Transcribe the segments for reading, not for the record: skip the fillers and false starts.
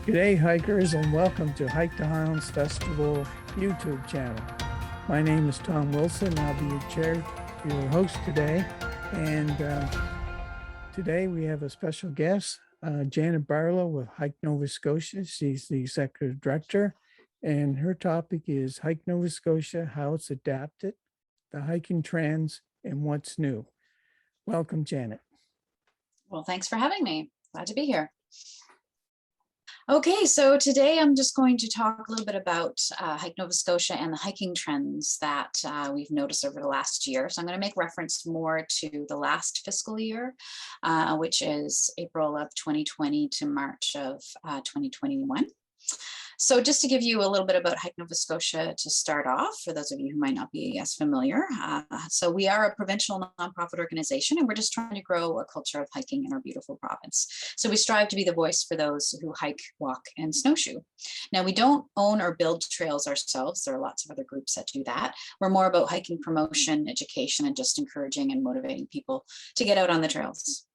G'day hikers and welcome to Hike the Highlands Festival YouTube channel. My name is Tom Wilson. I'll be your host today. And today we have a special guest, Janet Barlow with Hike Nova Scotia. She's the executive director. And her topic is Hike Nova Scotia, how it's adapted, the hiking trends, and what's new. Welcome, Janet. Well, thanks for having me. Glad to be here. Okay, so today I'm just going to talk a little bit about Hike Nova Scotia and the hiking trends that we've noticed over the last year. So I'm going to make reference more to the last fiscal year, which is April of 2020 to March of 2021. So just to give you a little bit about Hike Nova Scotia to start off, for those of you who might not be as familiar. So we are a provincial nonprofit organization, and we're just trying to grow a culture of hiking in our beautiful province. So we strive to be the voice for those who hike, walk, and snowshoe. Now, we don't own or build trails ourselves. There are lots of other groups that do that. We're more about hiking promotion, education, and just encouraging and motivating people to get out on the trails.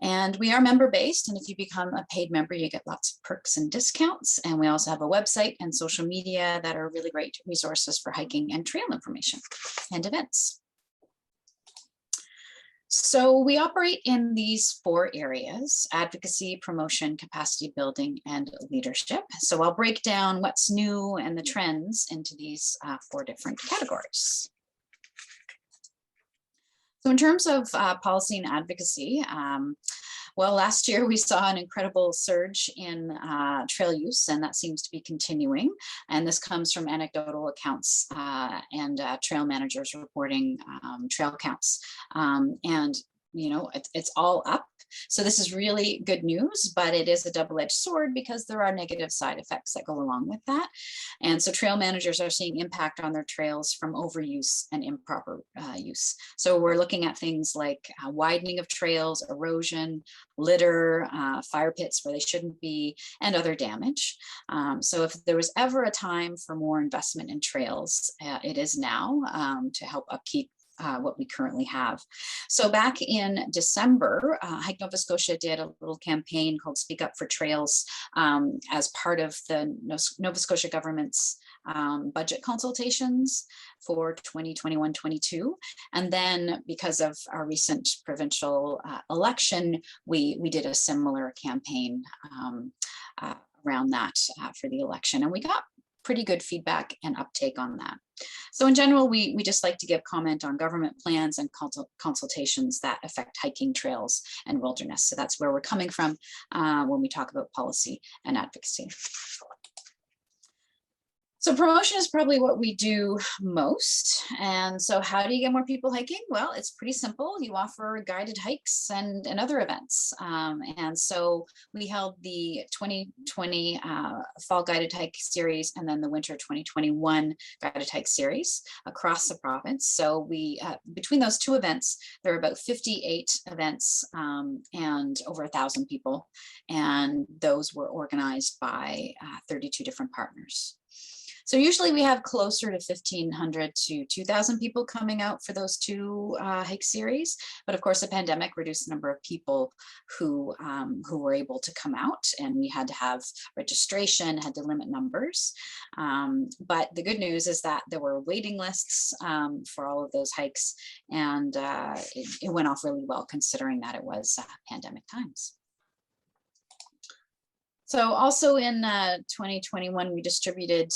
And we are member-based, and if you become a paid member, you get lots of perks and discounts. And we also have a website and social media that are really great resources for hiking and trail information and events. So we operate in these 4 areas: advocacy, promotion, capacity building, and leadership. So I'll break down what's new and the trends into these 4 different categories. So in terms of policy and advocacy, well, last year we saw an incredible surge in trail use, and that seems to be continuing. And this comes from anecdotal accounts and trail managers reporting trail counts. And you know, it's all up. So this is really good news, but it is a double-edged sword because there are negative side effects that go along with that. And so trail managers are seeing impact on their trails from overuse and improper use. So we're looking at things like widening of trails, erosion, litter, fire pits where they shouldn't be, and other damage. So if there was ever a time for more investment in trails, it is now to help upkeep what we currently have. So back in December, Hike Nova Scotia did a little campaign called Speak Up for Trails as part of the Nova Scotia government's budget consultations for 2021-22. And then because of our recent provincial election, we did a similar campaign around that for the election. And we got pretty good feedback and uptake on that. So in general, we just like to give comment on government plans and consultations that affect hiking trails and wilderness. So that's where we're coming from when we talk about policy and advocacy. So promotion is probably what we do most. And so how do you get more people hiking? Well, it's pretty simple. You offer guided hikes and other events. And so we held the 2020 Fall Guided Hike Series and then the Winter 2021 Guided Hike Series across the province. So we, between those 2 events, there are about 58 events and over 1,000 people. And those were organized by 32 different partners. So usually we have closer to 1,500 to 2,000 people coming out for those 2 hike series. But of course, the pandemic reduced the number of people who were able to come out, and we had to have registration, had to limit numbers. But the good news is that there were waiting lists for all of those hikes, and it went off really well considering that it was pandemic times. So also in 2021, we distributed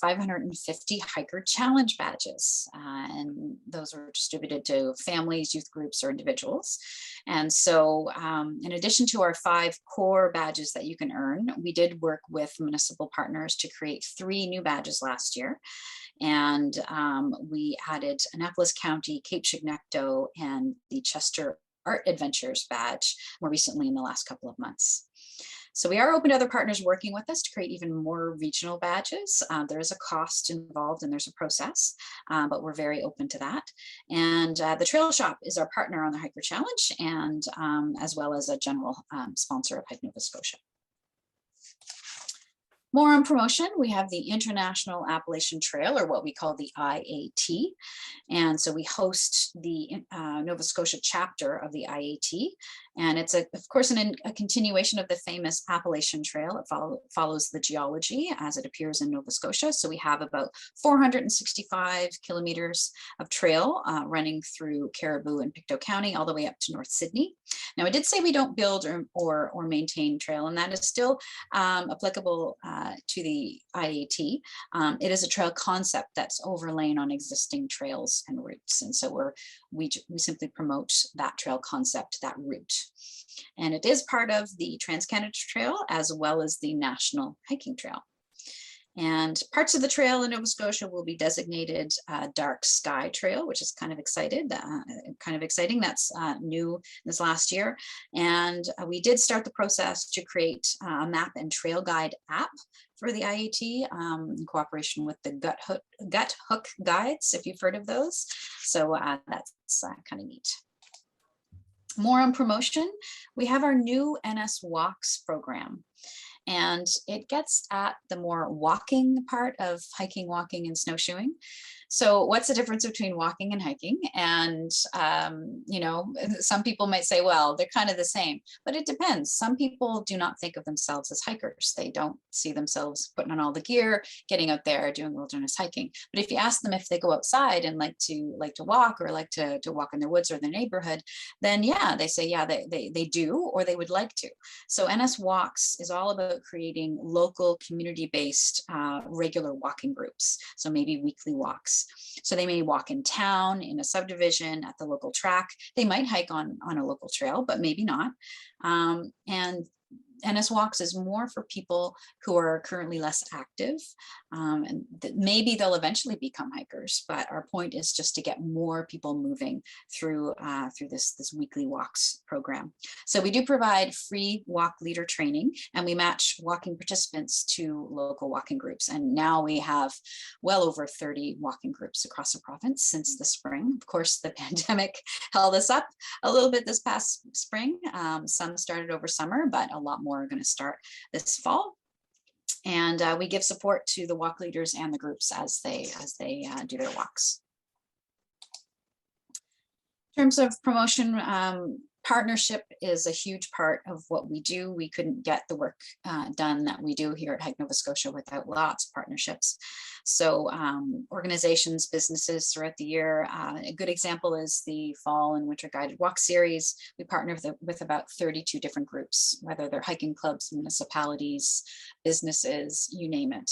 550 hiker challenge badges, and those were distributed to families, youth groups, or individuals. And so in addition to our 5 core badges that you can earn, we did work with municipal partners to create 3 new badges last year. And we added Annapolis County, Cape Chignecto, and the Chester Art Adventures badge more recently in the last couple of months. So we are open to other partners working with us to create even more regional badges. There is a cost involved and there's a process, but we're very open to that. And the Trail Shop is our partner on the Hiker Challenge, and as well as a general sponsor of Hike Nova Scotia. More on promotion, we have the International Appalachian Trail, or what we call the IAT. And so we host the Nova Scotia chapter of the IAT. And it's, of course, a continuation of the famous Appalachian Trail. It follows the geology as it appears in Nova Scotia. So we have about 465 kilometers of trail running through Caribou and Pictou County all the way up to North Sydney. Now, I did say we don't build or maintain trail, and that is still applicable to the IAT. It is a trail concept that's overlain on existing trails and routes. And so we simply promote that trail concept, that route. And it is part of the Trans-Canada Trail as well as the National Hiking Trail. And parts of the trail in Nova Scotia will be designated Dark Sky Trail, which is kind of exciting. That's new this last year. And we did start the process to create a map and trail guide app for the IAT in cooperation with the Gut Hook Guides, if you've heard of those. So that's kind of neat. More on promotion, we have our new NSWalks program. And it gets at the more walking part of hiking, walking, and snowshoeing. So what's the difference between walking and hiking? And, you know, some people might say, well, they're kind of the same, but it depends. Some people do not think of themselves as hikers. They don't see themselves putting on all the gear, getting out there, doing wilderness hiking. But if you ask them if they go outside and like to walk or like to walk in their woods or their neighborhood, then yeah, they say, yeah, they do, or they would like to. So NSWalks is all about creating local community-based regular walking groups. So maybe weekly walks. So they may walk in town, in a subdivision, at the local track. They might hike on a local trail, but maybe not. And NSWalks is more for people who are currently less active, and maybe they'll eventually become hikers, but our point is just to get more people moving through this weekly walks program. So we do provide free walk leader training, and we match walking participants to local walking groups. And now we have well over 30 walking groups across the province since the spring. Of course, the pandemic held us up a little bit this past spring. Some started over summer, but a lot more are going to start this fall. And we give support to the walk leaders and the groups as they do their walks. In terms of promotion, partnership is a huge part of what we do. We couldn't get the work done that we do here at Hike Nova Scotia without lots of partnerships. So organizations, businesses throughout the year, a good example is the fall and winter guided walk series. We partner with about 32 different groups, whether they're hiking clubs, municipalities, businesses, you name it.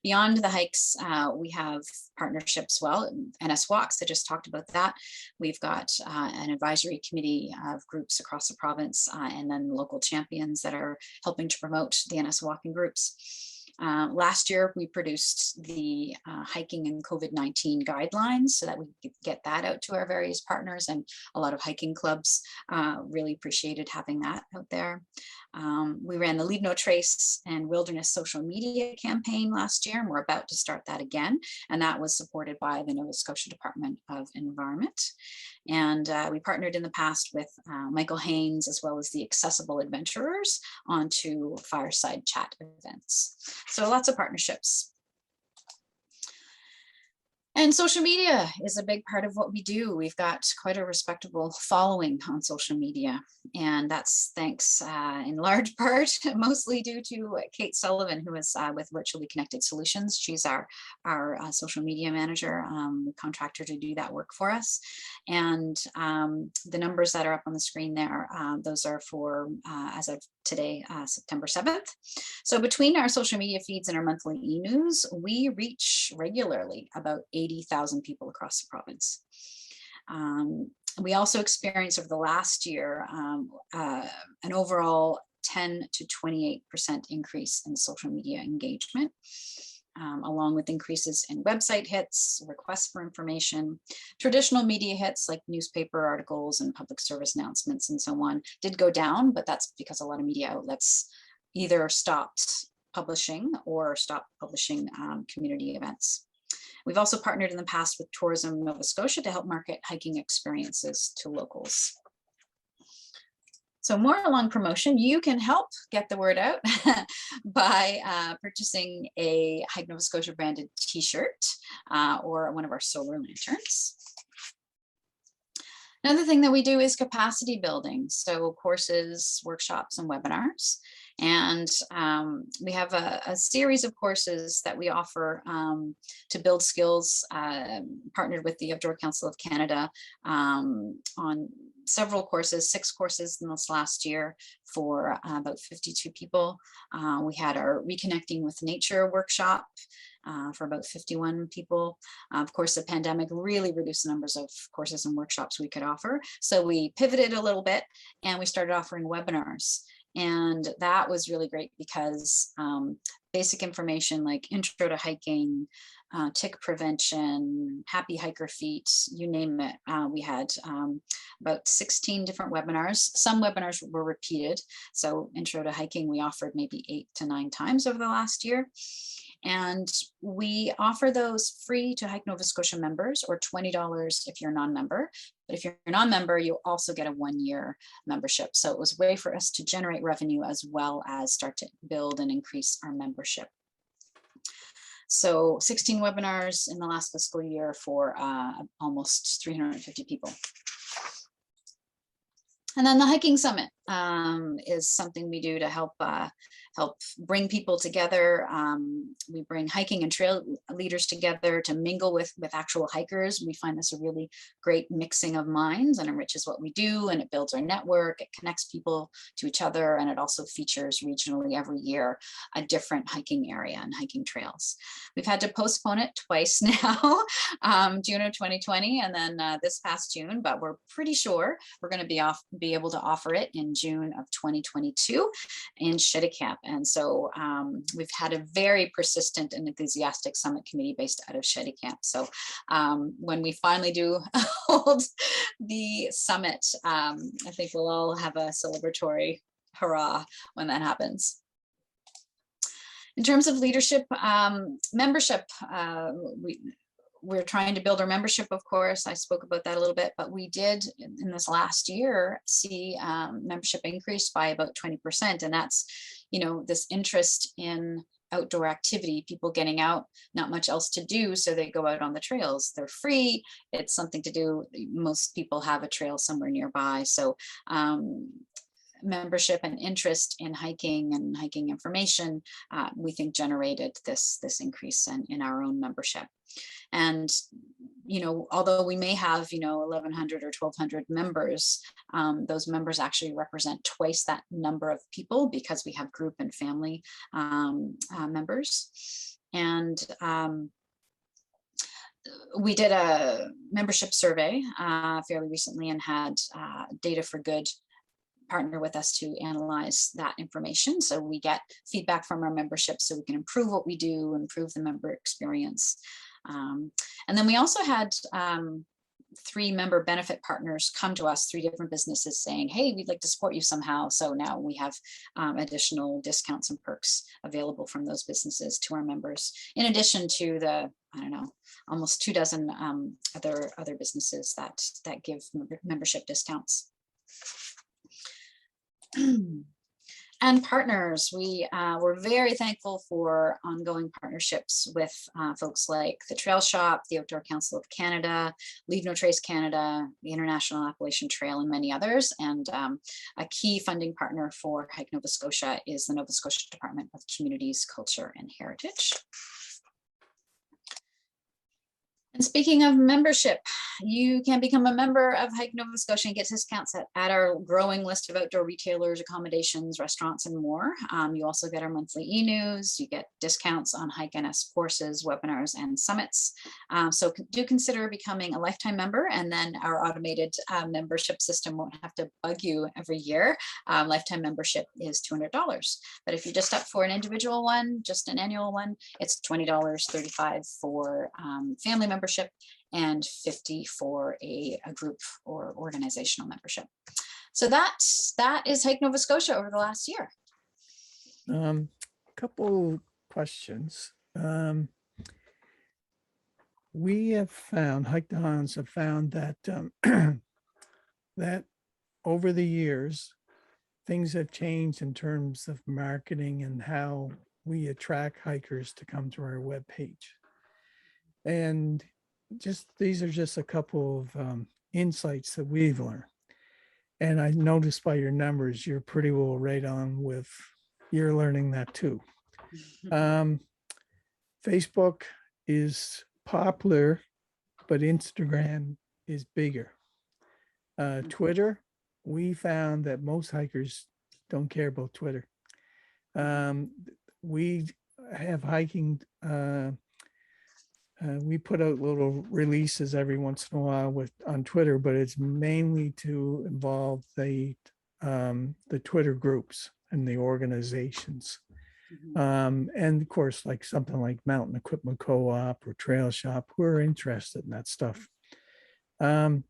Beyond the hikes, we have partnerships, well, NSWalks, I just talked about that. We've got an advisory committee of groups across the province, and then local champions that are helping to promote the NS walking groups. Last year, we produced the hiking and COVID-19 guidelines so that we could get that out to our various partners, and a lot of hiking clubs really appreciated having that out there. We ran the Leave No Trace and Wilderness social media campaign last year, and we're about to start that again. And that was supported by the Nova Scotia Department of Environment. And we partnered in the past with Michael Haynes, as well as the Accessible Adventurers, onto fireside chat events. So lots of partnerships. And social media is a big part of what we do. We've got quite a respectable following on social media, and that's thanks in large part, mostly due to Kate Sullivan, who is with Virtually Connected Solutions. She's our social media manager. We contract her to do that work for us. And the numbers that are up on the screen there, those are for, as of today, September 7th. So between our social media feeds and our monthly e-news, we reach regularly about 80,000 people across the province. We also experienced over the last year an overall 10 to 28% increase in social media engagement, along with increases in website hits, requests for information. Traditional media hits like newspaper articles and public service announcements and so on did go down, but that's because a lot of media outlets either stopped publishing or stopped publishing community events. We've also partnered in the past with Tourism Nova Scotia to help market hiking experiences to locals. So more along promotion, you can help get the word out by purchasing a Hike Nova Scotia branded t-shirt or one of our solar lanterns. Another thing that we do is capacity building. So courses, workshops, and webinars. And we have a series of courses that we offer to build skills, partnered with the Outdoor Council of Canada on several courses, 6 courses in this last year for about 52 people. We had our Reconnecting with Nature workshop for about 51 people. Of course, the pandemic really reduced the numbers of courses and workshops we could offer. So we pivoted a little bit and we started offering webinars. And that was really great because basic information like intro to hiking, tick prevention, happy hiker feet, you name it. We had about 16 different webinars. Some webinars were repeated. So intro to hiking, we offered maybe 8 to 9 times over the last year. And we offer those free to Hike Nova Scotia members, or $20 if you're a non-member. But if you're a non-member, you'll also get a 1-year membership. So it was a way for us to generate revenue as well as start to build and increase our membership. So 16 webinars in the last fiscal year for almost 350 people. And then the hiking summit is something we do to help bring people together. We bring hiking and trail leaders together to mingle with actual hikers. We find this a really great mixing of minds and enriches what we do, and it builds our network. It connects people to each other, and it also features regionally every year a different hiking area and hiking trails. We've had to postpone it twice now, June of 2020 and then this past June, but we're pretty sure we're going to be able to offer it in June of 2022 in Shedikamp. And so we've had a very persistent and enthusiastic summit committee based out of Shedikamp. So when we finally do hold the summit, I think we'll all have a celebratory hurrah when that happens. In terms of leadership, membership, we're trying to build our membership, of course. I spoke about that a little bit, but we did in this last year see membership increase by about 20%. And that's, this interest in outdoor activity, people getting out, not much else to do. So they go out on the trails. They're free. It's something to do. Most people have a trail somewhere nearby. So membership and interest in hiking and hiking information, we think generated this increase in our own membership. And, although we may have, 1,100 or 1,200 members, those members actually represent twice that number of people because we have group and family members. And we did a membership survey fairly recently and had Data for Good partner with us to analyze that information. So we get feedback from our membership so we can improve what we do, improve the member experience. And then we also had 3 member benefit partners come to us, 3 different businesses saying, hey, we'd like to support you somehow. So now we have additional discounts and perks available from those businesses to our members, in addition to the, almost 24 other businesses that give membership discounts. And partners, we're very thankful for ongoing partnerships with folks like the Trail Shop, the Outdoor Council of Canada, Leave No Trace Canada, the International Appalachian Trail, and many others. And a key funding partner for Hike Nova Scotia is the Nova Scotia Department of Communities, Culture, and Heritage. And speaking of membership, you can become a member of Hike Nova Scotia and get discounts at our growing list of outdoor retailers, accommodations, restaurants, and more. You also get our monthly e-news. You get discounts on Hike NS courses, webinars, and summits. So do consider becoming a lifetime member, and then our automated membership system won't have to bug you every year. Lifetime membership is $200. But if you're just up for an individual one, just an annual one, it's $20, $35 for family membership, and $50 for a group or organizational membership. So that is Hike Nova Scotia over the last year. Couple questions. We have found, Hike the Highlands have found that that over the years, things have changed in terms of marketing and how we attract hikers to come to our webpage. And these are just a couple of insights that we've learned. And I noticed by your numbers, you're pretty well right on with, you're learning that too. Facebook is popular, but Instagram is bigger. Twitter, we found that most hikers don't care about Twitter. We have hiking, we put out little releases every once in a while on Twitter, but it's mainly to involve the Twitter groups and the organizations. And of course, like something like Mountain Equipment Co-op or Trail Shop, who are interested in that stuff. The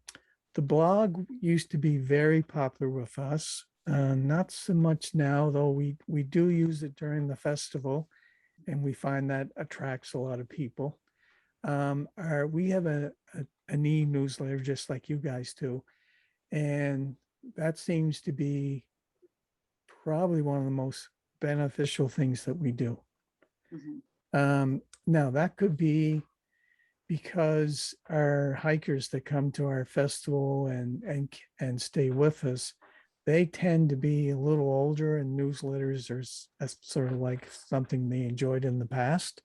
blog used to be very popular with us. Not so much now, though we do use it during the festival, and we find that attracts a lot of people. We have an e-newsletter just like you guys do, and that seems to be probably one of the most beneficial things that we do. Now that could be because our hikers that come to our festival and stay with us, they tend to be a little older, and newsletters are sort of like something they enjoyed in the past.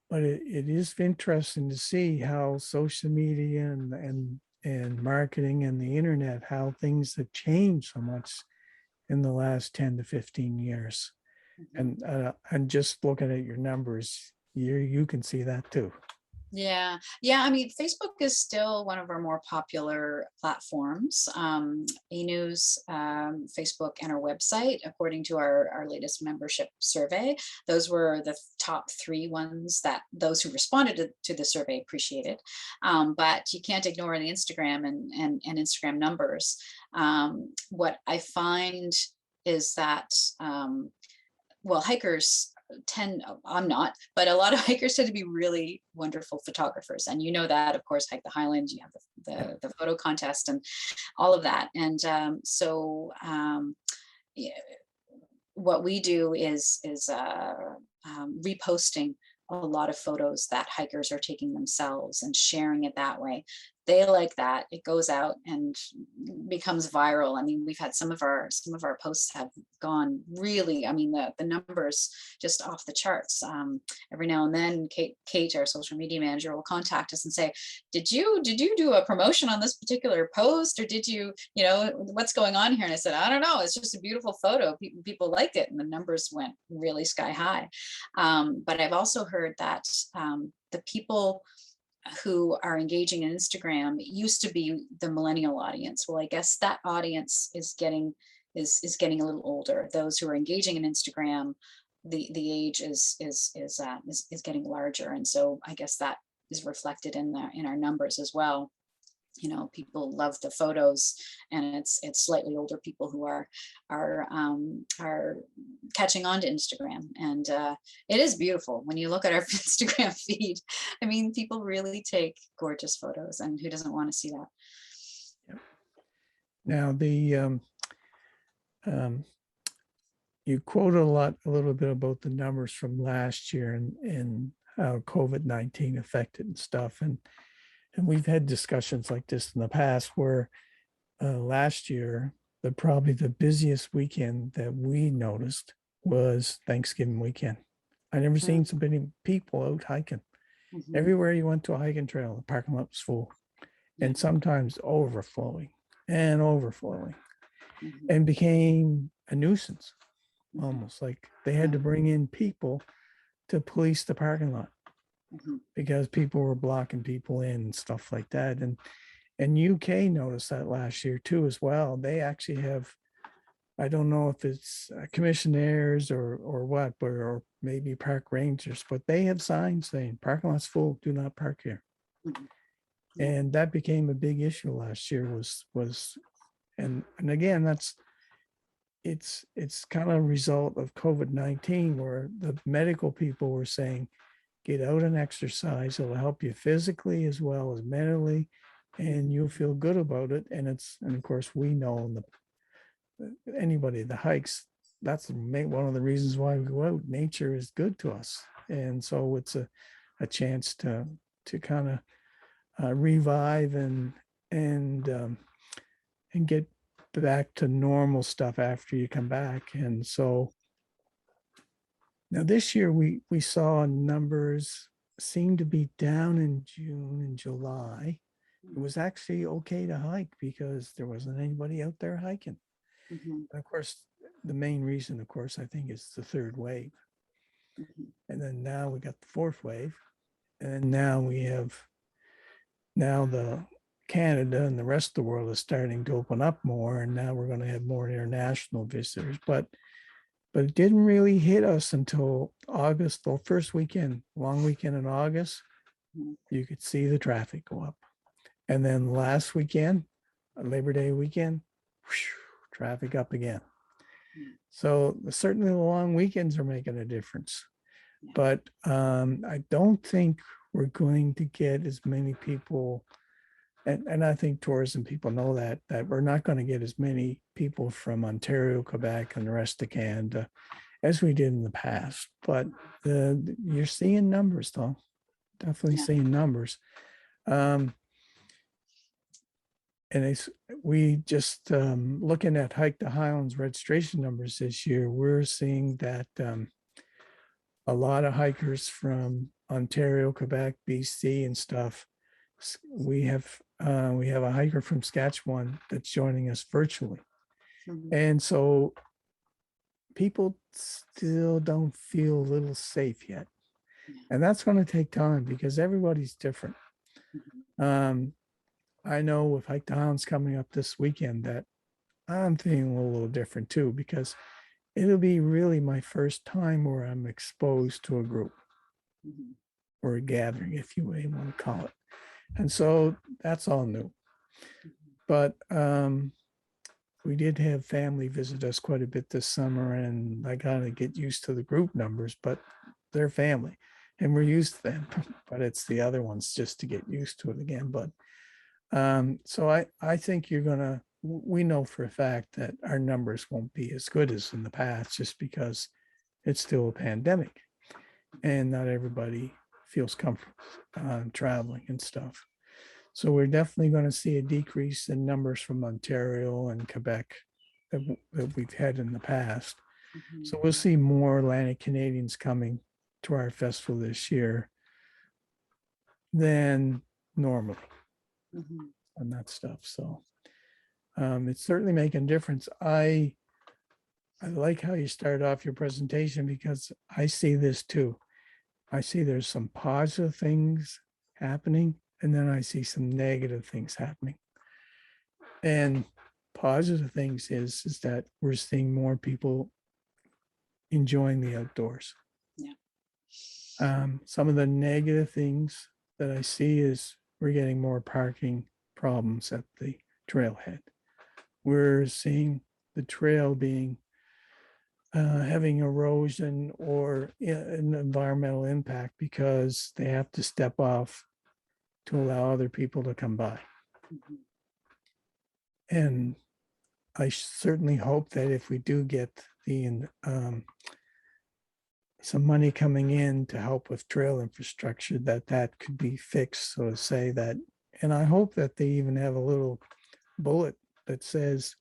But it is interesting to see how social media and marketing and the internet, how things have changed so much in the last 10 to 15 years. And just looking at your numbers, you can see that too. Yeah. I mean, Facebook is still one of our more popular platforms. E-News, Facebook, and our website, according to our latest membership survey, those were the top 3 ones that those who responded to the survey appreciated. But you can't ignore the Instagram and Instagram numbers. What I find is that, well, hikers I'm not, but a lot of hikers tend to be really wonderful photographers. And you know that, of course, Hike the Highlands, you have the photo contest and all of that. And yeah, what we do is reposting a lot of photos that hikers are taking themselves and sharing it that way. They like that. It goes out and becomes viral. I mean, we've had some of our posts have gone really, I mean, the numbers just off the charts. Every now and then, Kate, our social media manager, will contact us and say, did you do a promotion on this particular post, or did you know, what's going on here? And I said, I don't know. It's just a beautiful photo. People liked it, and the numbers went really sky high. But I've also heard that the people who are engaging in Instagram used to be the millennial audience. Well, I guess that audience is getting a little older. Those who are engaging in Instagram, the age is getting larger, and so I guess that is reflected in our numbers as well. You know, people love the photos, and it's slightly older people who are catching on to Instagram. And it is beautiful when you look at our Instagram feed. I mean, people really take gorgeous photos, and who doesn't want to see that? Yep. Now you quoted a little bit about the numbers from last year and how COVID-19 affected and stuff, and we've had discussions like this in the past where last year, probably the busiest weekend that we noticed was Thanksgiving weekend. I never seen so many people out hiking. Everywhere you went to a hiking trail, the parking lot was full, and sometimes overflowing, and became a nuisance, almost like they had to bring in people to police the parking lot. Because people were blocking people in and stuff like that. And UK noticed that last year too as well. They actually have, I don't know if it's commissionaires or what, but or maybe park rangers, but they have signs saying parking lot's full, do not park here. And that became a big issue last year was and again, it's kind of a result of COVID-19 where the medical people were saying, get out and exercise. It'll help you physically as well as mentally, and you'll feel good about it. And of course, we know anybody that hikes, that's one of the reasons why we go out. Nature is good to us, and so it's a chance to kind revive and get back to normal stuff after you come back. And so now this year we saw numbers seem to be down in June and July. It was actually okay to hike because there wasn't anybody out there hiking. Mhm. And of course, the main reason, of course, I think is the third wave. Mhm. And then now we got the fourth wave. And now we have the Canada and the rest of the world is starting to open up more. And now we're going to have more international visitors. But it didn't really hit us until August, the first weekend, long weekend in August. Mhm. You could see the traffic go up. And then last weekend, Labor Day weekend, whew, traffic up again. Mhm. So certainly the long weekends are making a difference. Yeah. But I don't think we're going to get as many people, and I think tourism people know that we're not going to get as many people from Ontario, Quebec, and the rest of Canada as we did in the past. But you're seeing numbers, though. Definitely Yeah. seeing numbers. And we just looking at Hike the Highlands registration numbers this year, we're seeing that a lot of hikers from Ontario, Quebec, BC, and stuff. We have a hiker from Saskatchewan that's joining us virtually, Mhm. and so people still don't feel a little safe yet, Yeah. and that's going to take time because everybody's different. Mhm. I know with Hike the Highlands coming up this weekend that I'm feeling a little different too because it'll be really my first time where I'm exposed to a group Mhm. or a gathering, if you may want to call it. And so that's all new. Mhm. But we did have family visit us quite a bit this summer, and I got to get used to the group numbers, but they're family and we're used to them. But it's the other ones just to get used to it again. But so I think we know for a fact that our numbers won't be as good as in the past just because it's still a pandemic and not everybody feels comfortable traveling and stuff. So we're definitely going to see a decrease in numbers from Ontario and Quebec that we've had in the past. Mhm. So we'll see more Atlantic Canadians coming to our festival this year than normally Mhm. on that stuff. So it's certainly making a difference. I like how you started off your presentation because I see this too. I see there's some positive things happening, and then I see some negative things happening. And positive things is that we're seeing more people enjoying the outdoors. Yeah. Some of the negative things that I see is we're getting more parking problems at the trailhead. We're seeing the trail being having erosion or an environmental impact because they have to step off to allow other people to come by. Mhm. And I certainly hope that if we do get some money coming in to help with trail infrastructure, that could be fixed. So to say that, and I hope that they even have a little bullet that says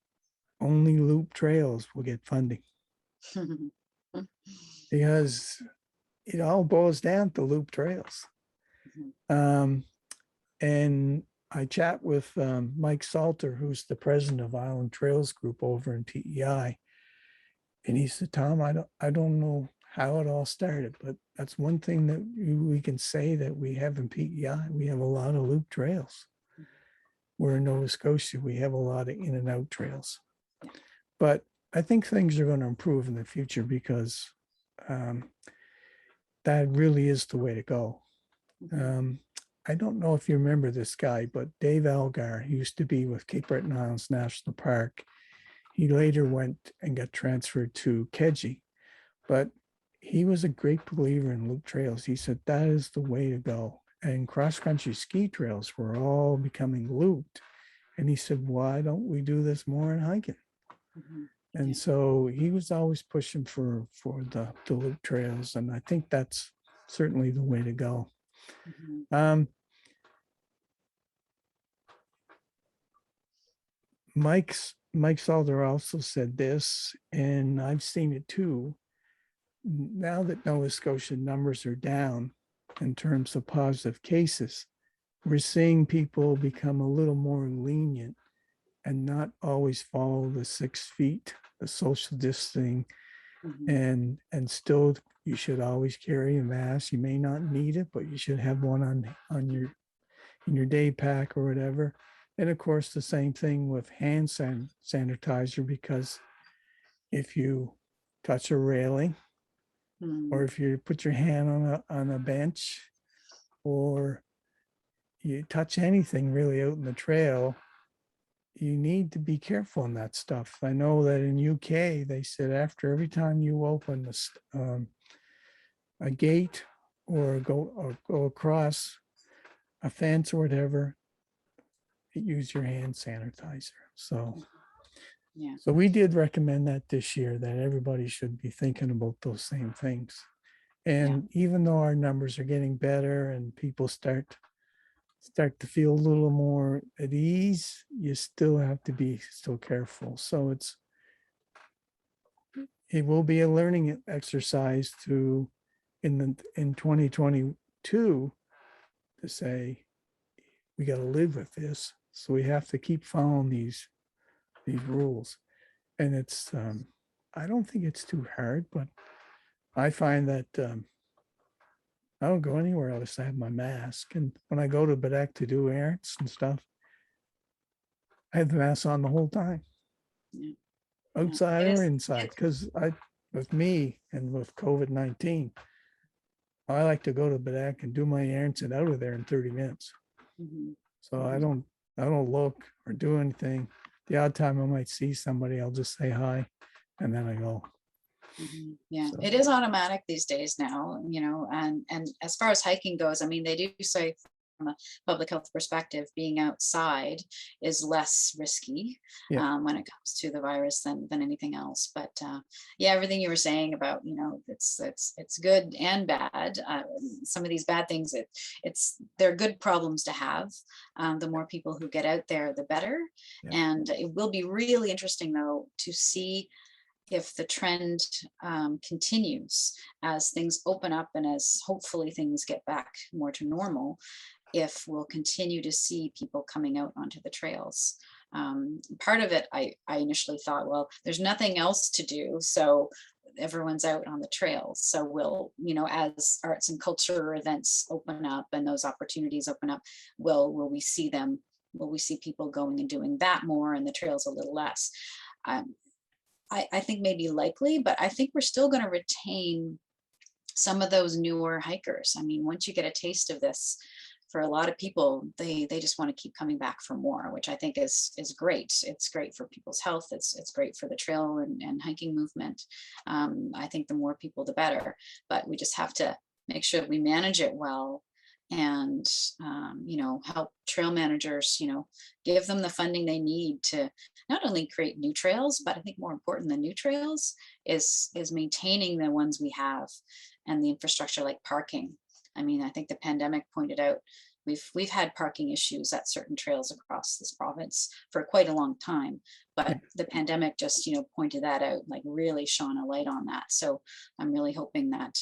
only loop trails will get funding because it all boils down to loop trails. Mhm. Um, and I chat with Mike Salter, who's the president of Island Trails Group over in PEI, and he said, "Tom, I don't know how it all started, but that's one thing that we can say that we have in PEI. We have a lot of loop trails. We're in Nova Scotia. We have a lot of in and out trails, but I think things are going to improve in the future because um, that really is the way to go." Mhm. I don't know if you remember this guy, but Dave Algar, he used to be with Cape Breton Islands National Park. He later went and got transferred to Keji, but he was a great believer in loop trails. He said that is the way to go. And cross country ski trails were all becoming looped. And he said, why don't we do this more in hiking? Mhm. And Yeah. so he was always pushing for the loop trails. And I think that's certainly the way to go. Mhm. Mike Salter also said this, and I've seen it too. Now that Nova Scotia numbers are down in terms of positive cases, we're seeing people become a little more lenient and not always follow the 6 feet, the social distancing, and still you should always carry a mask. You may not need it, but you should have one on your in your day pack or whatever. And of course, the same thing with hand sanitizer, because if you touch a railing, or if you put your hand on a bench, or you touch anything really out in the trail, you need to be careful on that stuff. I know that in UK, they said after every time you open a gate or go across a fence or whatever, use your hand sanitizer. So we did recommend that this year, that everybody should be thinking about those same things. And even though our numbers are getting better and people start to feel a little more at ease, you still have to be still careful. So it will be a learning exercise in 2022 to say, we got to live with this. So we have to keep following these rules. And it's, I don't think it's too hard, but I find that I don't go anywhere else. I have my mask. And when I go to Bedeck to do errands and stuff, I have the mask on the whole time, outside or inside. Because with me and with COVID-19, I like to go to Bedeck and do my errands and out of there in 30 minutes. So I don't look or do anything. The odd time I might see somebody, I'll just say hi, and then I go. Yeah, so it is automatic these days now, and as far as hiking goes, I mean, they do say from a public health perspective, being outside is less risky when it comes to the virus than anything else. But everything you were saying about, it's good and bad. Some of these bad things, they're good problems to have. The more people who get out there, the better. And it will be really interesting, though, to see if the trend continues as things open up and as hopefully things get back more to normal, if we'll continue to see people coming out onto the trails. Part of it, I initially thought, well, there's nothing else to do, so everyone's out on the trails. So we'll, as arts and culture events open up and those opportunities open up, will we see them? Will we see people going and doing that more and the trails a little less? I think maybe likely, but I think we're still going to retain some of those newer hikers. I mean, once you get a taste of this, for a lot of people, they just want to keep coming back for more, which I think is great. It's great for people's health. It's great for the trail and hiking movement. I think the more people, the better. But we just have to make sure we manage it well, and help trail managers, give them the funding they need to not only create new trails, but I think more important than new trails is maintaining the ones we have and the infrastructure like parking. I mean, I think the pandemic pointed out we've had parking issues at certain trails across this province for quite a long time, but the pandemic just pointed that out, like really shone a light on that. So I'm really hoping that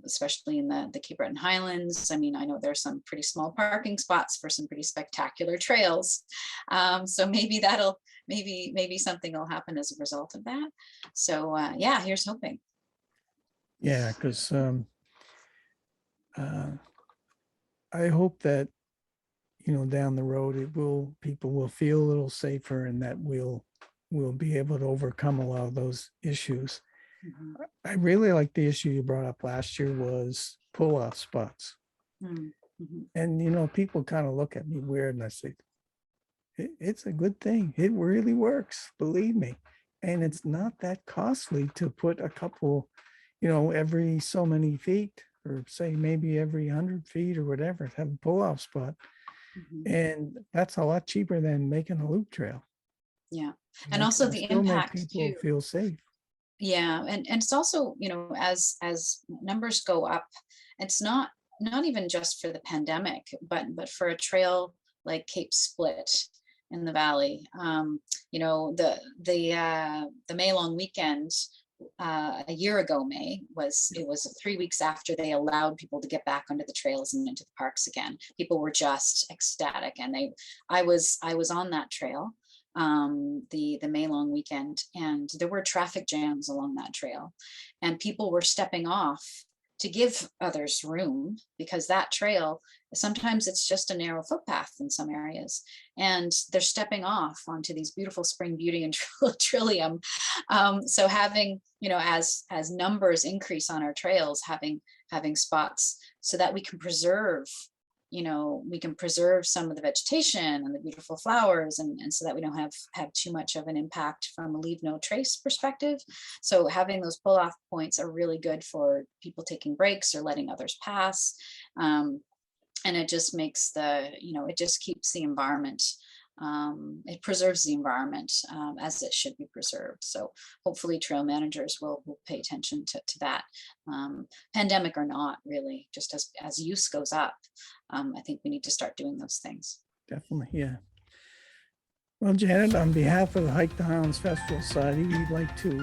especially in the Cape Breton Highlands. I mean, I know there's some pretty small parking spots for some pretty spectacular trails. So maybe maybe something will happen as a result of that. So here's hoping. Yeah, because I hope that, down the road, people will feel a little safer, and that we'll be able to overcome a lot of those issues. I really like the issue you brought up last year was pull-off spots. And, people kind of look at me weird, and I say, it's a good thing. It really works, believe me. And it's not that costly to put a couple, every so many feet, or say maybe every 100 feet or whatever, have a pull-off spot. And that's a lot cheaper than making a loop trail. Yeah. And also the impact people too. Feel safe. Yeah, and it's also, as numbers go up, it's not even just for the pandemic, but for a trail like Cape Split, in the valley. You know, the May long weekend a year ago, it was 3 weeks after they allowed people to get back onto the trails and into the parks again. People were just ecstatic, and I was on that trail the May long weekend, and there were traffic jams along that trail, and people were stepping off to give others room, because that trail, sometimes it's just a narrow footpath in some areas, and they're stepping off onto these beautiful spring beauty and trillium. So having, you know, as numbers increase on our trails, having spots so that we can preserve, you know, we can preserve some of the vegetation and the beautiful flowers, and so that we don't have too much of an impact from a leave no trace perspective. So having those pull off points are really good for people taking breaks or letting others pass. And it just makes it just keeps the environment, it preserves the environment as it should be preserved. So hopefully trail managers will pay attention to that, pandemic or not, really, just as use goes up. I think we need to start doing those things. Definitely, yeah. Well, Janet, on behalf of the Hike the Highlands Festival Society, we'd like to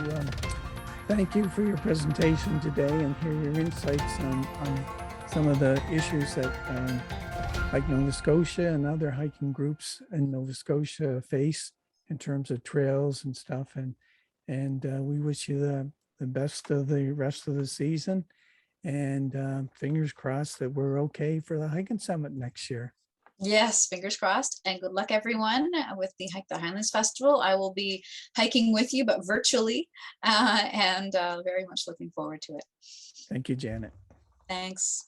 thank you for your presentation today and hear your insights on some of the issues that Hike Nova Scotia and other hiking groups in Nova Scotia face in terms of trails and stuff. And we wish you the best of the rest of the season, and fingers crossed that we're okay for the hiking summit next year. Yes, fingers crossed, and good luck everyone with the Hike the Highlands Festival. I will be hiking with you, but virtually, and very much looking forward to it. Thank you, Janet. Thanks.